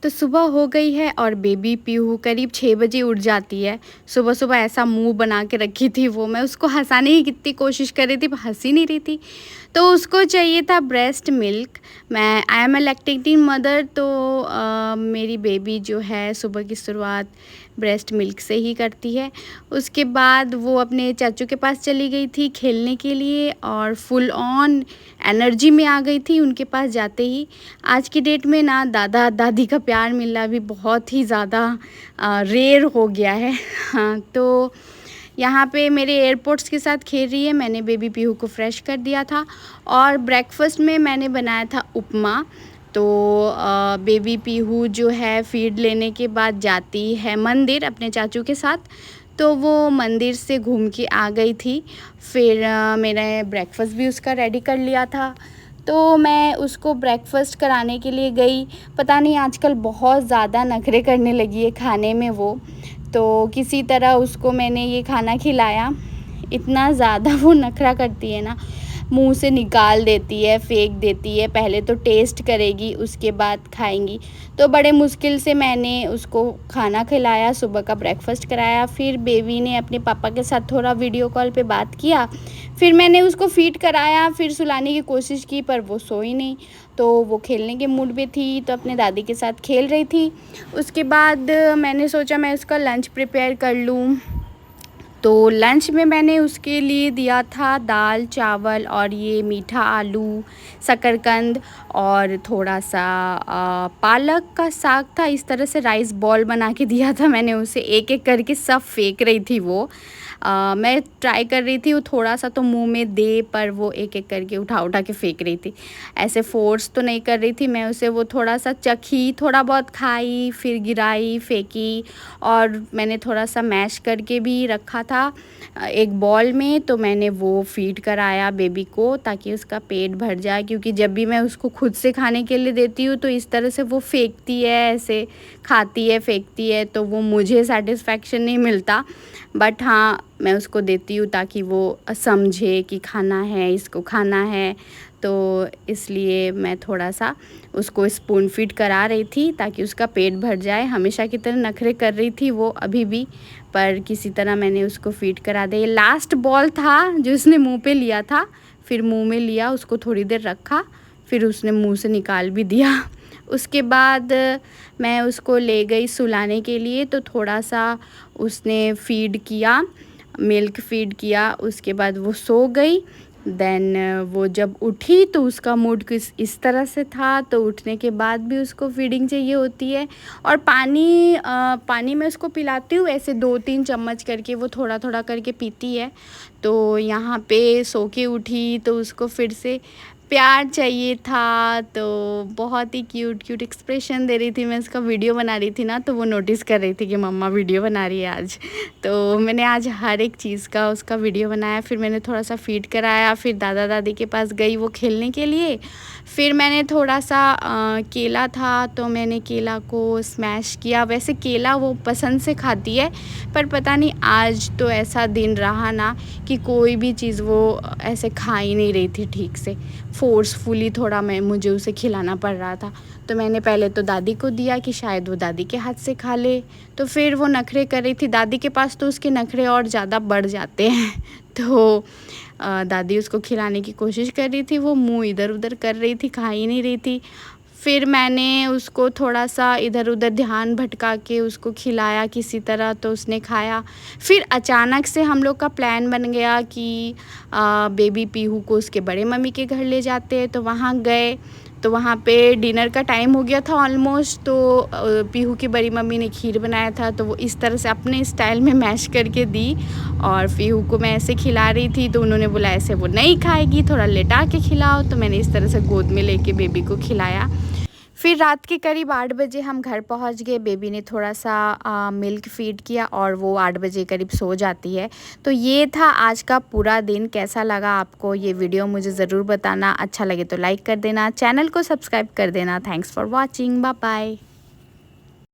तो सुबह हो गई है और बेबी पीहू करीब 6 बजे उठ जाती है। सुबह-सुबह ऐसा मुँह बना के रखी थी वो, मैं उसको हँसाने की कितनी कोशिश कर रही थी, पर हँस ही नहीं रही थी। तो उसको चाहिए था ब्रेस्ट मिल्क। मैं I am a lactating mother, तो मेरी बेबी जो है सुबह की शुरुआत ब्रेस्ट मिल्क से ही करती है। उसके बाद वो अपने चाचू के पास चली गई थी खेलने के लिए और फुल ऑन एनर्जी में आ गई थी उनके पास जाते ही। आज की डेट में ना दादा दादी का प्यार मिलना भी बहुत ही ज़्यादा रेयर हो गया है। हाँ, तो यहाँ पे मेरे एयरपोर्ट्स के साथ खेल रही है। मैंने बेबी पीहू को फ्रेश कर दिया था और ब्रेकफास्ट में मैंने बनाया था उपमा। तो बेबी पीहू जो है फ़ीड लेने के बाद जाती है मंदिर अपने चाचू के साथ, तो वो मंदिर से घूम के आ गई थी। फिर मैंने ब्रेकफास्ट भी उसका रेडी कर लिया था, तो मैं उसको ब्रेकफास्ट कराने के लिए गई। पता नहीं आजकल बहुत ज़्यादा नखरे करने लगी है खाने में वो, तो किसी तरह उसको मैंने ये खाना खिलाया। इतना ज़्यादा वो नखरा करती है ना, मुंह से निकाल देती है, फेंक देती है। पहले तो टेस्ट करेगी, उसके बाद खाएंगी। तो बड़े मुश्किल से मैंने उसको खाना खिलाया, सुबह का ब्रेकफास्ट कराया। फिर बेबी ने अपने पापा के साथ थोड़ा वीडियो कॉल पे बात किया। फिर मैंने उसको फ़ीड कराया, फिर सुलाने की कोशिश की, पर वो सोई नहीं। तो वो खेलने के मूड में थी, तो अपने दादी के साथ खेल रही थी। उसके बाद मैंने सोचा मैं उसका लंच प्रिपेयर कर लूँ। तो लंच में मैंने उसके लिए दिया था दाल चावल और ये मीठा आलू, शकरकंद और थोड़ा सा पालक का साग था। इस तरह से राइस बॉल बना के दिया था मैंने उसे। एक-एक करके सब फेंक रही थी वो। मैं ट्राई कर रही थी वो थोड़ा सा तो मुंह में दे, पर वो एक-एक करके उठा-उठा के फेंक रही थी। ऐसे फ़ोर्स तो नहीं कर रही थी मैं उसे, वो थोड़ा सा चखी, थोड़ा बहुत खाई, फिर गिराई, फेंकी। और मैंने थोड़ा सा मैश करके भी रखा था एक बॉल में, तो मैंने वो फ़ीड कराया बेबी को ताकि उसका पेट भर जाए। क्योंकि जब भी मैं उसको खुद से खाने के लिए देती हूँ तो इस तरह से वो फेंकती है, ऐसे खाती है, फेंकती है, तो वो मुझे सैटिस्फैक्शन नहीं मिलता। बट हाँ, मैं उसको देती हूँ ताकि वो समझे कि खाना है, इसको खाना है। तो इसलिए मैं थोड़ा सा उसको स्पून फीड करा रही थी ताकि उसका पेट भर जाए। हमेशा की तरह नखरे कर रही थी वो अभी भी, पर किसी तरह मैंने उसको फीड करा दिया। लास्ट बॉल था जो उसने मुंह पे लिया था, फिर मुंह में लिया, उसको थोड़ी देर रखा, फिर उसने मुंह से निकाल भी दिया। उसके बाद मैं उसको ले गई सुलाने के लिए, तो थोड़ा सा उसने फ़ीड किया, मिल्क फ़ीड किया। उसके बाद वो सो गई। देन वो जब उठी तो उसका मूड कुछ इस तरह से था, तो उठने के बाद भी उसको फ़ीडिंग चाहिए होती है। और पानी मैं उसको पिलाती हूँ ऐसे 2-3 चम्मच करके, वो थोड़ा-थोड़ा करके पीती है। तो यहाँ पे सो के उठी तो उसको फिर से प्यार चाहिए था, तो बहुत ही क्यूट एक्सप्रेशन दे रही थी। मैं उसका वीडियो बना रही थी ना, तो वो नोटिस कर रही थी कि मम्मा वीडियो बना रही है आज। तो मैंने आज हर एक चीज़ का उसका वीडियो बनाया। फिर मैंने थोड़ा सा फ़ीड कराया, फिर दादा दादी के पास गई वो खेलने के लिए। फिर मैंने थोड़ा सा केला था तो मैंने केला को स्मैश किया। वैसे केला वो पसंद से खाती है, पर पता नहीं आज तो ऐसा दिन रहा ना कि कोई भी चीज़ वो ऐसे खा ही नहीं रही थी ठीक से। फ़ोर्सफुली थोड़ा मुझे उसे खिलाना पड़ रहा था। तो मैंने पहले तो दादी को दिया कि शायद वो दादी के हाथ से खा ले, तो फिर वो नखरे कर रही थी। दादी के पास तो उसके नखरे और ज़्यादा बढ़ जाते हैं। तो दादी उसको खिलाने की कोशिश कर रही थी, वो मुँह इधर-उधर कर रही थी, खा ही नहीं रही थी। फिर मैंने उसको थोड़ा सा इधर-उधर ध्यान भटका के उसको खिलाया किसी तरह, तो उसने खाया। फिर अचानक से हम लोग का प्लान बन गया कि बेबी पीहू को उसके बड़े मम्मी के घर ले जाते हैं, तो वहाँ गए। तो वहाँ पे डिनर का टाइम हो गया था ऑलमोस्ट, तो पीहू की बड़ी मम्मी ने खीर बनाया था, तो वो इस तरह से अपने स्टाइल में मैश करके दी। और पीहू को मैं ऐसे खिला रही थी, तो उन्होंने बोला ऐसे वो नहीं खाएगी, थोड़ा लेटा के खिलाओ। तो मैंने इस तरह से गोद में लेके बेबी को खिलाया। फिर रात के करीब 8 बजे हम घर पहुंच गए। बेबी ने थोड़ा सा मिल्क फ़ीड किया और वो 8 बजे करीब सो जाती है। तो ये था आज का पूरा दिन। कैसा लगा आपको ये वीडियो मुझे ज़रूर बताना। अच्छा लगे तो लाइक कर देना, चैनल को सब्सक्राइब कर देना। Thanks for watching, bye bye.